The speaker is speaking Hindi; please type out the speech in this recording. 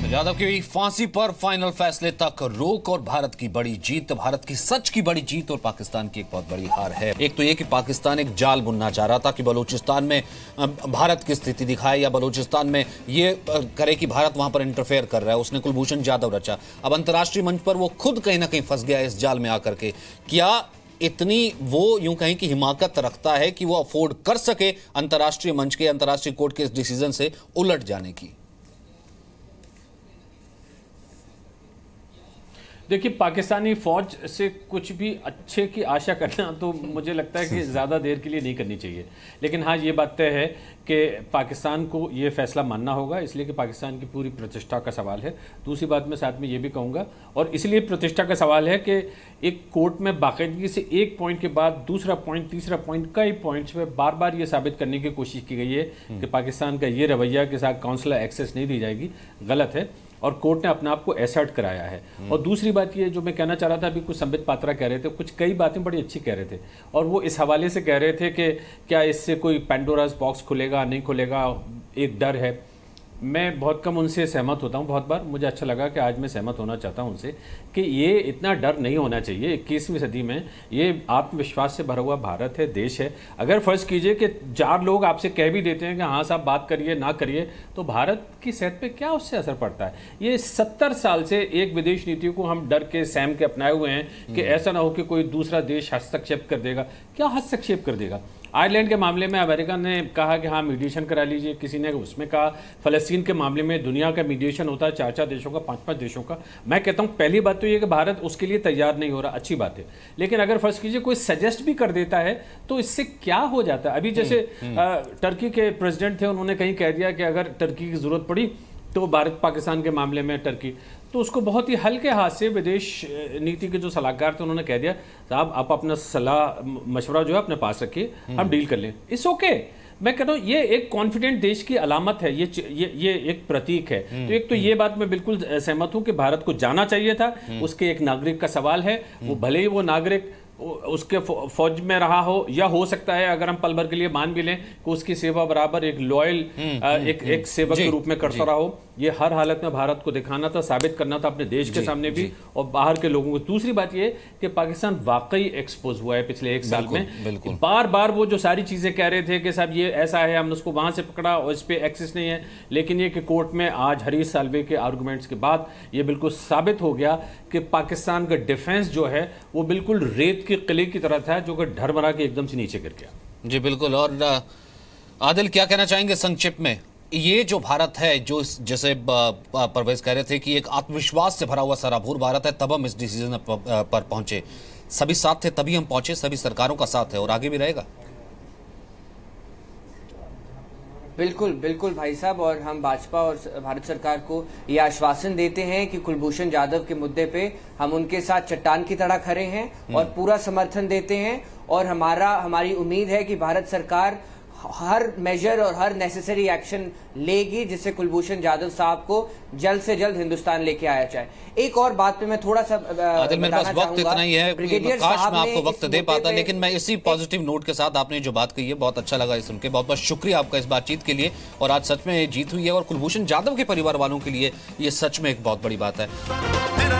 यादव की फांसी पर फाइनल फैसले तक रोक और भारत की बड़ी जीत, भारत की सच की बड़ी जीत और पाकिस्तान की एक बहुत बड़ी हार है। एक तो ये कि पाकिस्तान एक जाल बुनना चाह रहा था कि बलूचिस्तान में भारत की स्थिति दिखाए या बलूचिस्तान में ये करे कि भारत वहां पर इंटरफेयर कर रहा है। उसने कुलभूषण जाधव रचा। अब अंतर्राष्ट्रीय मंच पर वो खुद कहीं ना कहीं फंस गया इस जाल में आकर के। क्या इतनी वो यूं कहें कि हिमाकत रखता है कि वो अफोर्ड कर सके अंतर्राष्ट्रीय मंच के, अंतर्राष्ट्रीय कोर्ट के इस डिसीजन से उलट जाने की? देखिए, पाकिस्तानी फौज से कुछ भी अच्छे की आशा करना तो मुझे लगता है कि ज़्यादा देर के लिए नहीं करनी चाहिए। लेकिन हाँ, ये बात तय है कि पाकिस्तान को ये फैसला मानना होगा, इसलिए कि पाकिस्तान की पूरी प्रतिष्ठा का सवाल है। दूसरी बात मैं साथ में ये भी कहूँगा, और इसलिए प्रतिष्ठा का सवाल है कि एक कोर्ट में बाकायदगी से एक पॉइंट के बाद दूसरा पॉइंट, तीसरा पॉइंट, कई पॉइंट्स पे बार बार ये साबित करने की कोशिश की गई है कि पाकिस्तान का ये रवैया के साथ काउंसलर एक्सेस नहीं दी जाएगी, गलत है। और कोर्ट ने अपने आप को एसर्ट कराया है। और दूसरी बात ये जो मैं कहना चाह रहा था, अभी कुछ संबित पात्रा कह रहे थे, कुछ कई बातें बड़ी अच्छी कह रहे थे, और वो इस हवाले से कह रहे थे कि क्या इससे कोई पैंडोरास बॉक्स खुलेगा, नहीं खुलेगा, एक डर है। मैं बहुत कम उनसे सहमत होता हूं। बहुत बार मुझे अच्छा लगा कि आज मैं सहमत होना चाहता हूं उनसे कि ये इतना डर नहीं होना चाहिए। 21वीं सदी में ये आत्मविश्वास से भरा हुआ भारत है, देश है। अगर फर्ज कीजिए कि 4 लोग आपसे कह भी देते हैं कि हाँ साहब बात करिए, ना करिए, तो भारत की सेहत पे क्या उससे असर पड़ता है? ये 70 साल से एक विदेश नीति को हम डर के सहम के अपनाए हुए हैं कि ऐसा ना हो कि कोई दूसरा देश हस्तक्षेप कर देगा। क्या हस्तक्षेप कर देगा? आयरलैंड के मामले में अमेरिका ने कहा कि हाँ मीडिएशन करा लीजिए, किसी ने उसमें कहा फ़लस्तीन के मामले में दुनिया का मीडिएशन होता है 4-4 देशों का, 5-5 देशों का। मैं कहता हूँ पहली बात तो ये कि भारत उसके लिए तैयार नहीं हो रहा, अच्छी बात है। लेकिन अगर फर्ज कीजिए कोई सजेस्ट भी कर देता है तो इससे क्या हो जाता है? अभी जैसे टर्की के प्रेसिडेंट थे, उन्होंने कहीं कह दिया कि अगर टर्की की ज़रूरत पड़ी तो भारत पाकिस्तान के मामले में टर्की, तो उसको बहुत ही हल्के हाथ से विदेश नीति के जो सलाहकार थे उन्होंने कह दिया साहब आप अपना सलाह मशवरा जो है अपने पास रखिए, हम डील कर लें। It's okay. मैं कहता हूँ ये एक कॉन्फिडेंट देश की अलामत है, ये एक प्रतीक है। तो एक तो ये बात मैं बिल्कुल सहमत हूँ कि भारत को जाना चाहिए था। उसके एक नागरिक का सवाल है, वो भले ही वो नागरिक उसके फौज में रहा हो, या हो सकता है अगर हम पल भर के लिए मान भी लें कि उसकी सेवा बराबर एक लॉयल एक सेवक के रूप में करता रहा हो। ये हर हालत में भारत को दिखाना था, साबित करना था अपने देश के सामने भी और बाहर के लोगों को। दूसरी बात ये कि पाकिस्तान वाकई एक्सपोज हुआ है पिछले 1 साल में। बार बार वो जो सारी चीजें कह रहे थे कि साहब ये ऐसा है, हमने उसको वहां से पकड़ा और इस पर एक्सेस नहीं है, लेकिन ये कि कोर्ट में आज हरीश साल्वे के आर्गूमेंट्स के बाद ये बिल्कुल साबित हो गया कि पाकिस्तान का डिफेंस जो है वो बिल्कुल रेत के किले की तरह था जो कि ढर बना के एकदम से नीचे गिर गया। जी बिल्कुल। और आदिल क्या कहना चाहेंगे संक्षिप्त में? ये जो भारत है, जो जैसे परवेज कह रहे थे कि एक आत्मविश्वास से भरा हुआ सराबूर भारत है, तब हम इस डिसीजन पर पहुंचे। सभी साथ थे तभी हम पहुंचे, सभी सरकारों का साथ है और आगे भी रहेगा। बिल्कुल बिल्कुल भाई साहब, और हम भाजपा और भारत सरकार को यह आश्वासन देते हैं कि कुलभूषण जाधव के मुद्दे पे हम उनके साथ चट्टान की तरह खड़े हैं और पूरा समर्थन देते हैं। और हमारी उम्मीद है कि भारत सरकार हर मेजर और हर नेसेसरी एक्शन लेगी जिससे कुलभूषण जाधव साहब को जल्द से जल्द हिंदुस्तान लेके आया जाए। एक और बात पे मैं थोड़ा सा आदिल, मेरे पास वक्त इतना ही है, काश मैं आपको वक्त दे पाता, लेकिन मैं इसी पॉजिटिव नोट के साथ आपने जो बात कही है बहुत अच्छा लगा सुन के। बहुत बहुत शुक्रिया आपका इस बातचीत के लिए। और आज सच में जीत हुई है और कुलभूषण जाधव के परिवार वालों के लिए ये सच में एक बहुत बड़ी बात है।